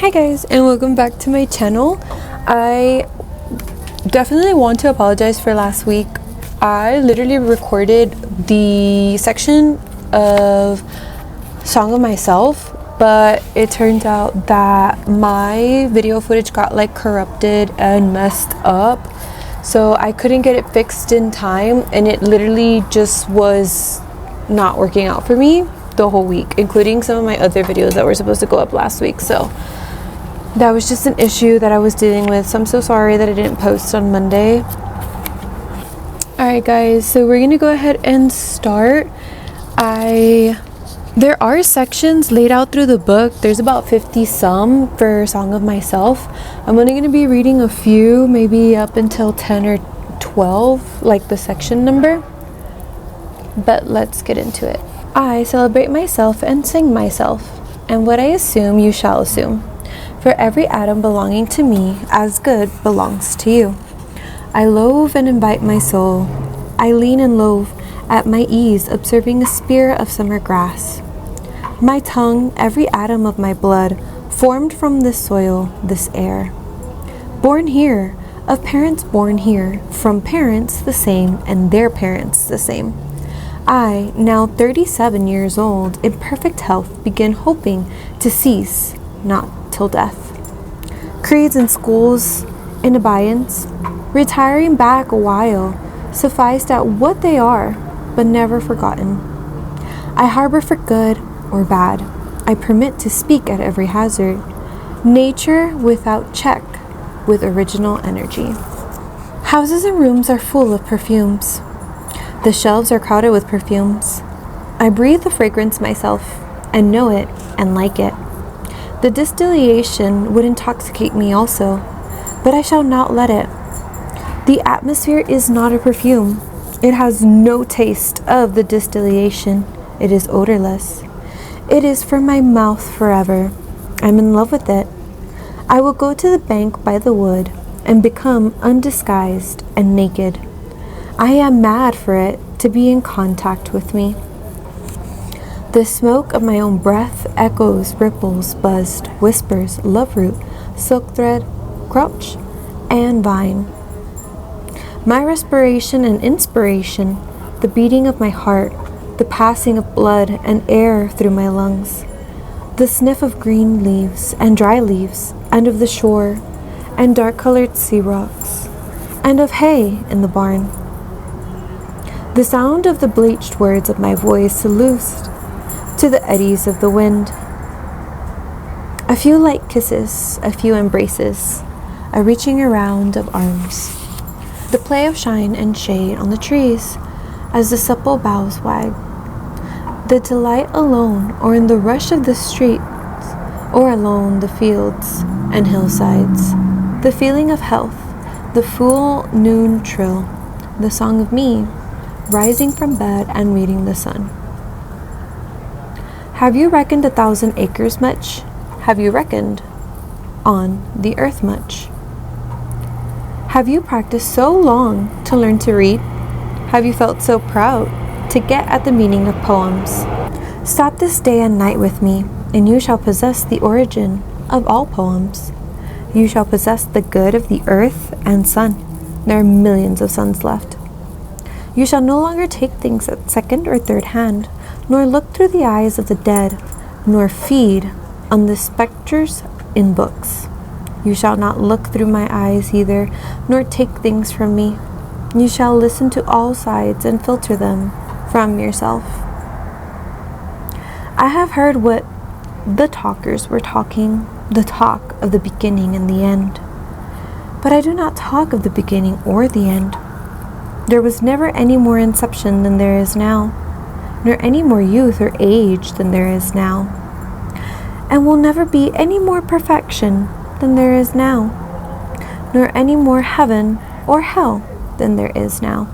Hi guys, and welcome back to my channel. I definitely want to apologize for last week. I literally recorded the section of Song of Myself, but it turns out that my video footage got like corrupted and messed up, so I couldn't get it fixed in time, and it literally just was not working out for me the whole week, including some of my other videos that were supposed to go up last week. So that was just an issue that I was dealing with, so I'm so sorry that I didn't post on Monday. Alright guys, so we're gonna go ahead and start. There are sections laid out through the book. There's about 50 some for Song of Myself. I'm only gonna be reading a few, maybe up until 10 or 12, like the section number. But let's get into it. I celebrate myself and sing myself, and what I assume you shall assume. For every atom belonging to me as good belongs to you. I loathe and invite my soul. I lean and loathe at my ease, observing a spear of summer grass. My tongue, every atom of my blood, formed from this soil, this air. Born here, of parents born here, from parents the same, and their parents the same. I, now 37 years old, in perfect health, begin hoping to cease, not till death. Creeds and schools in abeyance, retiring back a while, sufficed at what they are, but never forgotten. I harbor for good or bad. I permit to speak at every hazard. Nature without check, with original energy. Houses and rooms are full of perfumes. The shelves are crowded with perfumes. I breathe the fragrance myself, and know it, and like it. The distillation would intoxicate me also, but I shall not let it. The atmosphere is not a perfume. It has no taste of the distillation. It is odorless. It is for my mouth forever. I'm in love with it. I will go to the bank by the wood and become undisguised and naked. I am mad for it to be in contact with me. The smoke of my own breath echoes, ripples, buzzed, whispers, love root, silk thread, crotch, and vine. My respiration and inspiration, the beating of my heart, the passing of blood and air through my lungs, the sniff of green leaves and dry leaves, and of the shore, and dark-colored sea rocks, and of hay in the barn. The sound of the bleached words of my voice loosed to the eddies of the wind. A few light kisses, a few embraces, a reaching around of arms. The play of shine and shade on the trees as the supple boughs wag. The delight alone, or in the rush of the streets, or alone the fields and hillsides. The feeling of health, the full noon trill, the song of me, rising from bed and meeting the sun. Have you reckoned 1,000 acres much? Have you reckoned on the earth much? Have you practiced so long to learn to read? Have you felt so proud to get at the meaning of poems? Stop this day and night with me, and you shall possess the origin of all poems. You shall possess the good of the earth and sun. There are millions of suns left. You shall no longer take things at second or third hand, nor look through the eyes of the dead, nor feed on the specters in books. You shall not look through my eyes either, nor take things from me. You shall listen to all sides and filter them from yourself. I have heard what the talkers were talking, the talk of the beginning and the end. But I do not talk of the beginning or the end. There was never any more inception than there is now, nor any more youth or age than there is now, and will never be any more perfection than there is now, nor any more heaven or hell than there is now.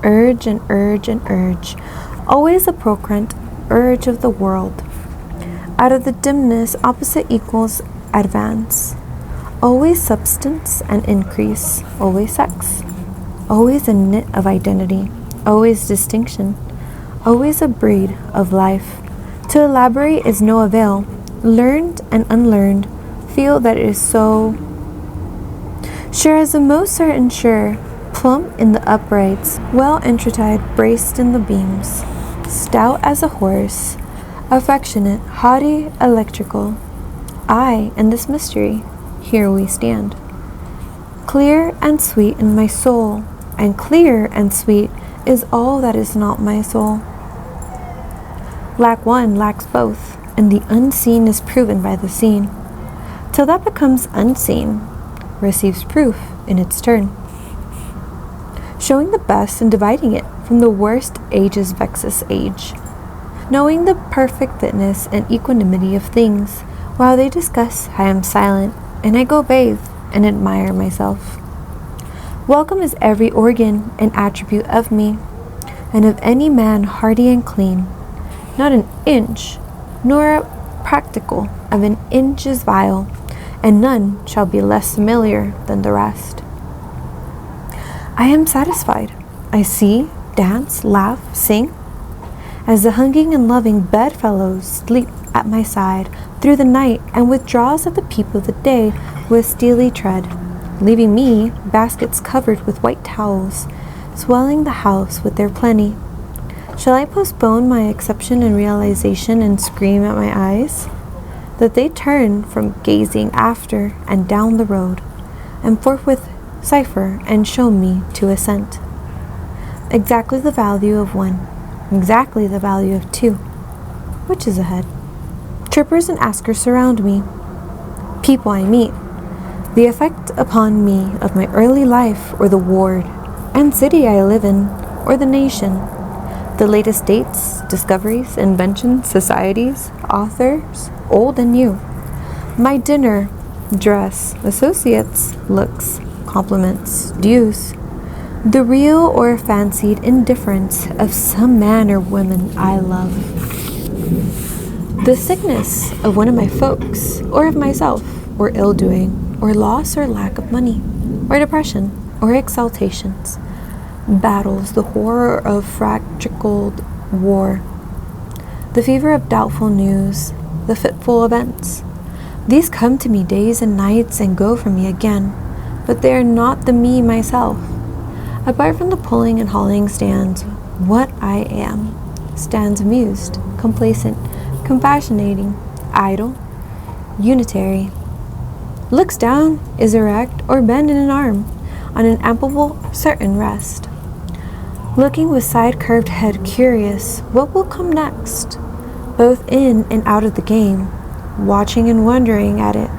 Urge and urge and urge, always a procurrent urge of the world. Out of the dimness, opposite equals advance. Always substance and increase, always sex. Always a knit of identity, always distinction, always a breed of life. To elaborate is no avail. Learned and unlearned, feel that it is so. Sure as the most certain sure, plump in the uprights, well entretied, braced in the beams, stout as a horse, affectionate, haughty, electrical. I and this mystery, here we stand. Clear and sweet in my soul, and clear and sweet is all that is not my soul. Lack one lacks both, and the unseen is proven by the seen, till that becomes unseen, receives proof in its turn. Showing the best and dividing it from the worst ages vexes age, knowing the perfect fitness and equanimity of things. While they discuss, I am silent, and I go bathe and admire myself. Welcome is every organ and attribute of me, and of any man hearty and clean. Not an inch, nor a practical of an inch is vile, and none shall be less familiar than the rest. I am satisfied. I see, dance, laugh, sing, as the hungering and loving bedfellows sleep at my side through the night, and withdraws at the peep of the day with steely tread, leaving me baskets covered with white towels, swelling the house with their plenty. Shall I postpone my acception and realization and scream at my eyes that they turn from gazing after and down the road, and forthwith cipher and show me to assent? Exactly the value of one, exactly the value of two. Which is ahead? Trippers and askers surround me. People I meet. The effect upon me of my early life, or the ward and city I live in, or the nation. The latest dates, discoveries, inventions, societies, authors, old and new. My dinner, dress, associates, looks, compliments, dues. The real or fancied indifference of some man or woman I love. The sickness of one of my folks, or of myself, or ill-doing, or loss or lack of money, or depression, or exaltations, battles, the horror of fracticled war, the fever of doubtful news, the fitful events. These come to me days and nights and go from me again, but they are not the me myself. Apart from the pulling and hauling stands what I am, stands amused, complacent, compassionating, idle, unitary. Looks down, is erect, or bend in an arm, on an ample, certain rest. Looking with side-curved head curious, what will come next? Both in and out of the game, watching and wondering at it.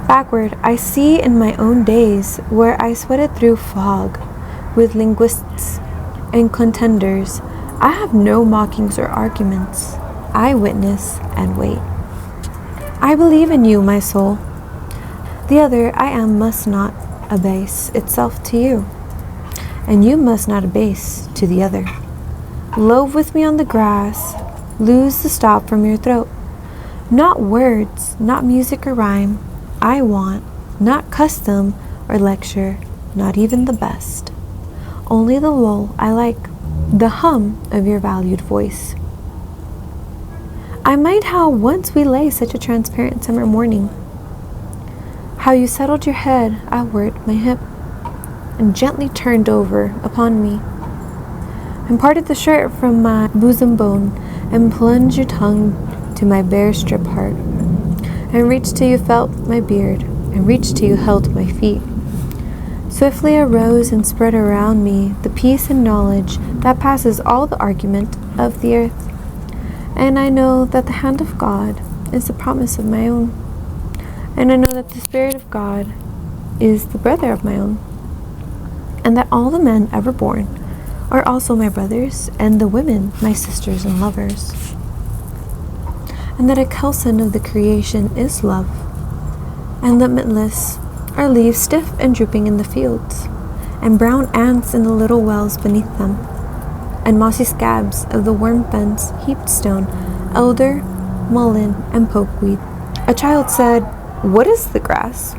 Backward, I see in my own days, where I sweated through fog, with linguists and contenders. I have no mockings or arguments. I witness and wait. I believe in you, my soul. The other I am must not abase itself to you, and you must not abase to the other. Love with me on the grass, lose the stop from your throat. Not words, not music or rhyme, I want, not custom or lecture, not even the best. Only the lull I like, the hum of your valued voice. I might how once we lay such a transparent summer morning, how you settled your head outward my hip, and gently turned over upon me, and parted the shirt from my bosom bone, and plunged your tongue to my bare strip heart, and reached till you felt my beard, and reached till you held my feet. Swiftly arose and spread around me the peace and knowledge that passes all the argument of the earth. And I know that the hand of God is the promise of my own. And I know that the Spirit of God is the brother of my own. And that all the men ever born are also my brothers, and the women my sisters and lovers. And that a kelson of the creation is love, and limitless are leaves stiff and drooping in the fields, and brown ants in the little wells beneath them, and mossy scabs of the worm fence, heaped stone, elder, mullein, and pokeweed. A child said, "What is the grass?"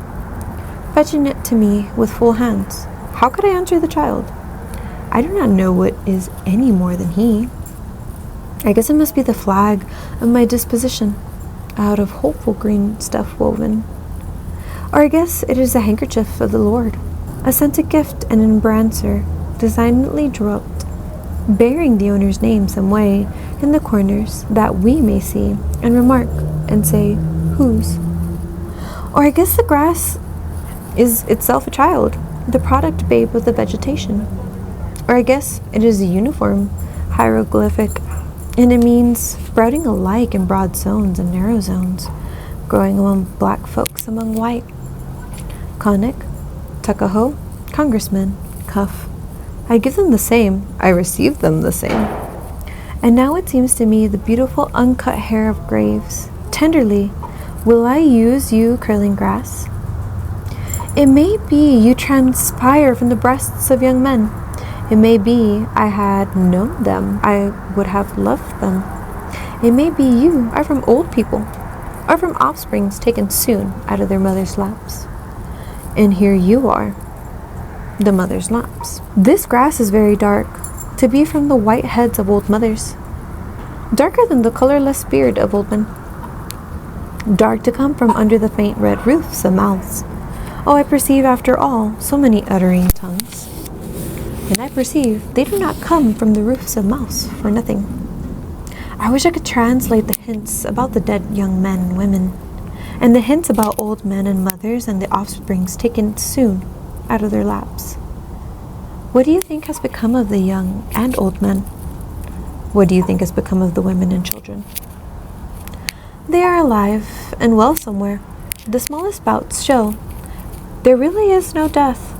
fetching it to me with full hands. How could I answer the child? I do not know what is any more than he. I guess it must be the flag of my disposition. out of hopeful green stuff woven. Or I guess it is a handkerchief of the Lord, a scented gift and an embrancer designedly dropped, bearing the owner's name some way in the corners that we may see and remark and say, whose? Or I guess the grass is itself a child, the product babe of the vegetation. Or I guess it is a uniform hieroglyphic, and it means sprouting alike in broad zones and narrow zones, growing among black folks among white. Conic, Tuckahoe, Congressman, Cuff. I give them the same, I receive them the same. And now it seems to me the beautiful uncut hair of graves. Tenderly, will I use you, curling grass? It may be you transpire from the breasts of young men. It may be I had known them, I would have loved them. It may be you are from old people, or from offsprings taken soon out of their mother's laps. And here you are, the mother's laps. This grass is very dark, to be from the white heads of old mothers. Darker than the colorless beard of old men. Dark to come from under the faint red roofs of mouths. Oh, I perceive after all so many uttering tongues. And I perceive they do not come from the roofs of mouths for nothing. I wish I could translate the hints about the dead young men and women, and the hints about old men and mothers and the offsprings taken soon out of their laps. What do you think has become of the young and old men? What do you think has become of the women and children? They are alive and well somewhere. The smallest bouts show there really is no death.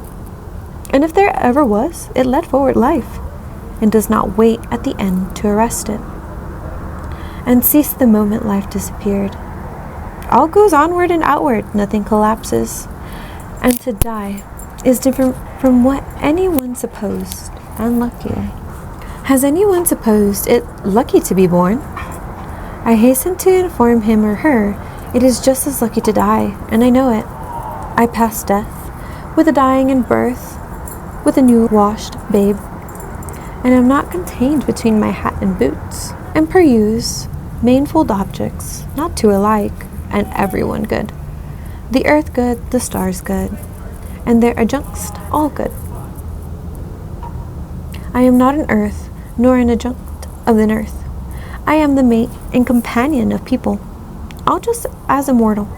And if there ever was, it led forward life, and does not wait at the end to arrest it, and cease the moment life disappeared. All goes onward and outward, nothing collapses, and to die is different from what anyone supposed, and luckier. Has anyone supposed it lucky to be born? I hasten to inform him or her it is just as lucky to die, and I know it. I pass death, with a dying and birth, with a new washed babe, and am not contained between my hat and boots, and peruse manifold objects, not two alike, and everyone good. The earth good, the stars good, and their adjuncts all good. I am not an earth, nor an adjunct of an earth. I am the mate and companion of people, all just as immortal,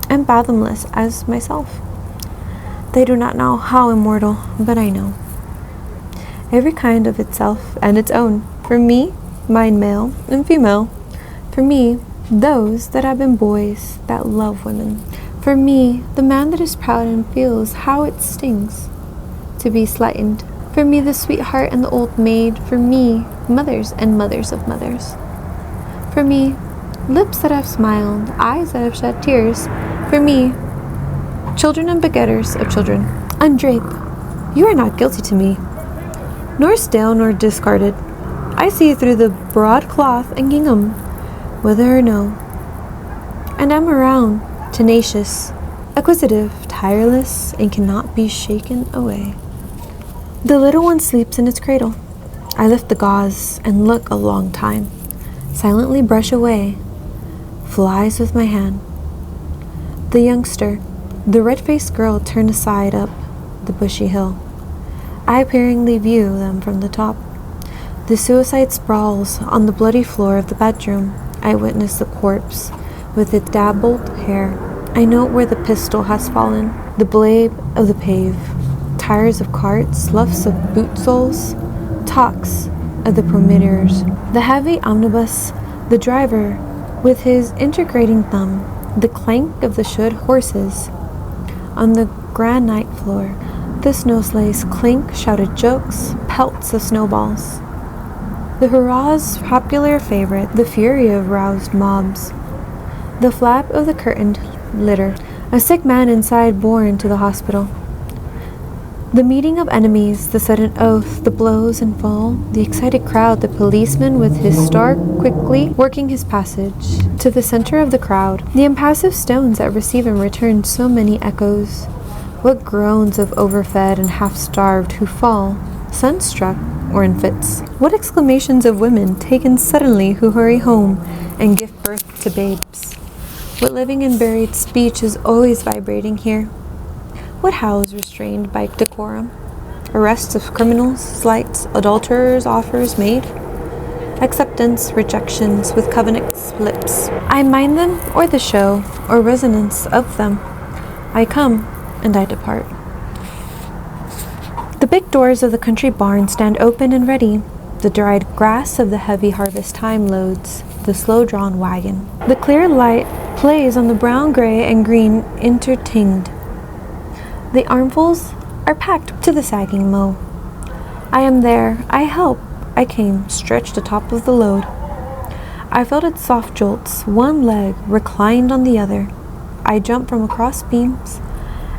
and fathomless as myself. They do not know how immortal, but I know. Every kind of itself and its own. For me, mine male and female. For me, those that have been boys that love women. For me, the man that is proud and feels how it stings to be slightened. For me, the sweetheart and the old maid. For me, mothers and mothers of mothers. For me, lips that have smiled, eyes that have shed tears. For me, children and begetters of children. Undrape, you are not guilty to me, nor stale nor discarded. I see through the broadcloth and gingham, whether or no, and am around, tenacious, acquisitive, tireless, and cannot be shaken away. The little one sleeps in its cradle. I lift the gauze and look a long time, silently brush away, flies with my hand. The youngster, the red-faced girl, turned aside up the bushy hill. I appearingly view them from the top. The suicide sprawls on the bloody floor of the bedroom. I witness the corpse with its dabbled hair. I note where the pistol has fallen, the blade of the pave, tires of carts, luffs of boot soles, talks of the promenaders, the heavy omnibus, the driver with his integrating thumb, the clank of the shoed horses on the granite floor, the snowsleighs clink, shouted jokes, pelts of snowballs. The hurrah's popular favorite, the fury of roused mobs, the flap of the curtained litter, a sick man inside borne to the hospital. The meeting of enemies, the sudden oath, the blows and fall, the excited crowd, the policeman with his star quickly working his passage to the center of the crowd, the impassive stones that receive and return so many echoes. What groans of overfed and half-starved who fall, sunstruck or in fits. What exclamations of women taken suddenly who hurry home and give birth to to babes. What living in buried speech is always vibrating here? What howls restrained by decorum? Arrests of criminals, slights, adulterers, offers made? Acceptance, rejections with covenant slips. I mind them, or the show, or resonance of them. I come, and I depart. The big doors of the country barn stand open and ready. The dried grass of the heavy harvest time loads the slow-drawn wagon. The clear light plays on the brown, gray, and green intertinged. The armfuls are packed to the sagging mow. I am there. I help. I came, stretched atop of the load. I felt its soft jolts, one leg reclined on the other. I jump from across beams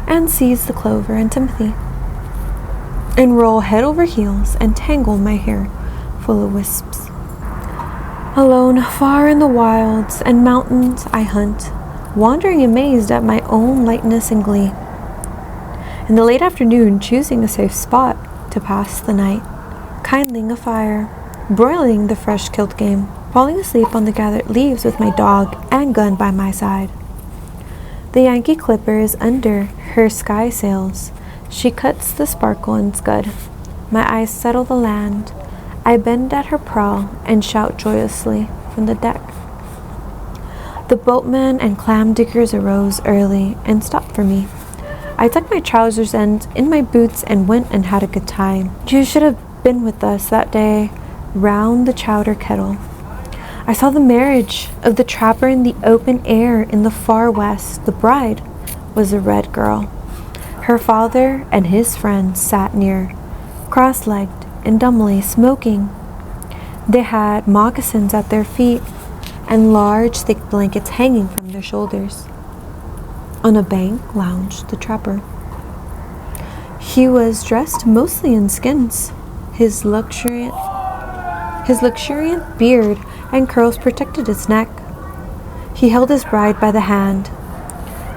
and seize the clover and timothy, and roll head over heels and tangle my hair full of wisps. Alone, far in the wilds and mountains I hunt, wandering amazed at my own lightness and glee. In the late afternoon, choosing a safe spot to pass the night, kindling a fire, broiling the fresh-killed game, falling asleep on the gathered leaves with my dog and gun by my side. The Yankee Clipper is under her sky sails. She cuts the sparkle and scud. My eyes settle the land. I bend at her prow and shout joyously from the deck. The boatmen and clam diggers arose early and stopped for me. I tucked my trousers ends in my boots and went and had a good time. You should have been with us that day round the chowder kettle. I saw the marriage of the trapper in the open air in the far west. The bride was a red girl. Her father and his friends sat near, cross-legged and dumbly smoking. They had moccasins at their feet and large thick blankets hanging from their shoulders. On a bank lounged the trapper. He was dressed mostly in skins. His luxuriant beard and curls protected his neck. He held his bride by the hand.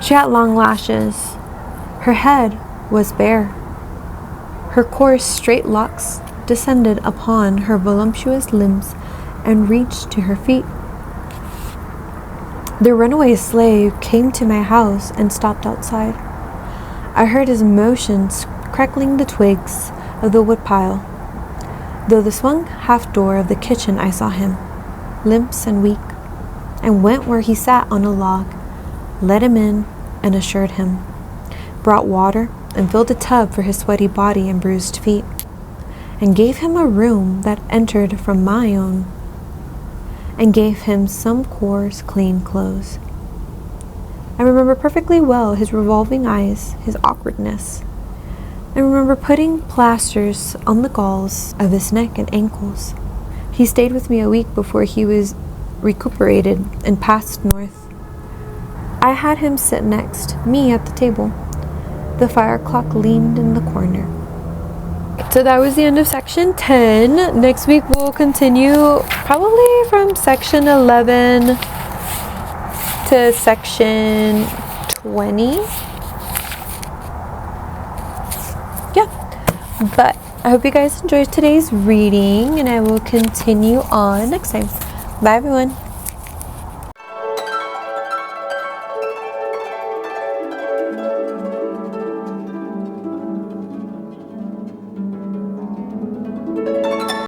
She had long lashes. Her head was bare. Her coarse, straight locks descended upon her voluptuous limbs and reached to her feet. The runaway slave came to my house and stopped outside. I heard his motions crackling the twigs of the woodpile. Through the swung half door of the kitchen I saw him, limp and weak, and went where he sat on a log, led him in and assured him, brought water and filled a tub for his sweaty body and bruised feet, and gave him a room that entered from my own, and gave him some coarse, clean clothes. I remember perfectly well his revolving eyes, his awkwardness. I remember putting plasters on the galls of his neck and ankles. He stayed with me a week before he was recuperated and passed north. I had him sit next me at the table. The fire clock leaned in the corner. So that was the end of section 10. Next week we'll continue probably from section 11 to section 20. Yeah, but I hope you guys enjoyed today's reading, and I will continue on next time. Bye everyone.